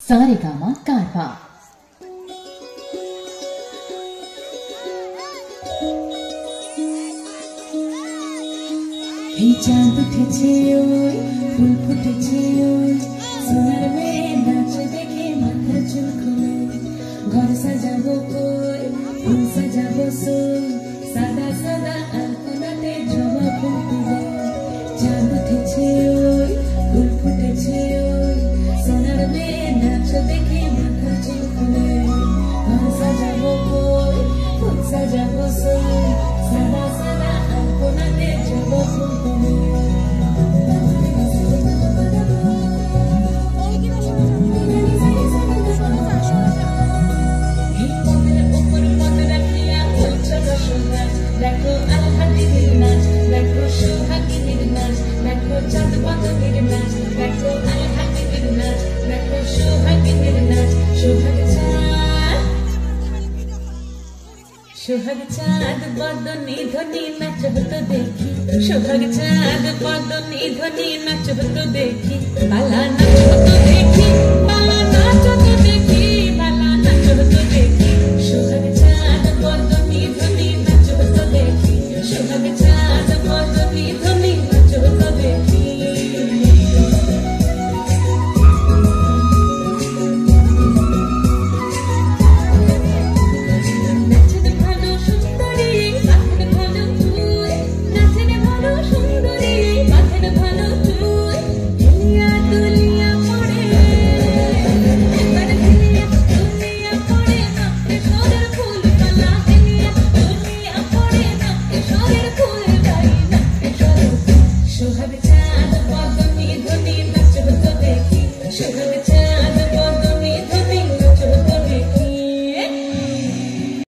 सारेगामा कारवा। चाँद उठेছে ওই ফুল ফুটেছে ওই সোনার মেয়ে নাচ দেখে মাথা চুল খুলে ঘর সাজাবো কই ফুল সাজাবো সই সাদা সাদা আলপনাতে জবা ফুল তুলে চাঁদ উঠেছে ওই ফুল ফুটেছে ওই সোনার মেয়ে নাচ দেখে মাথা চুল খুলে ঘর সাজাবো কই ফুল সাজাবো সই সাদা সাদা আলপনাতে জবা ফুল তুলে সোহাগ চাঁদ বদনী ধ্বনি নাচ হতো দেখি সোহাগ চাঁদ বদনী ধ্বনি নাচ হতো দেখি পালা নাচ হতো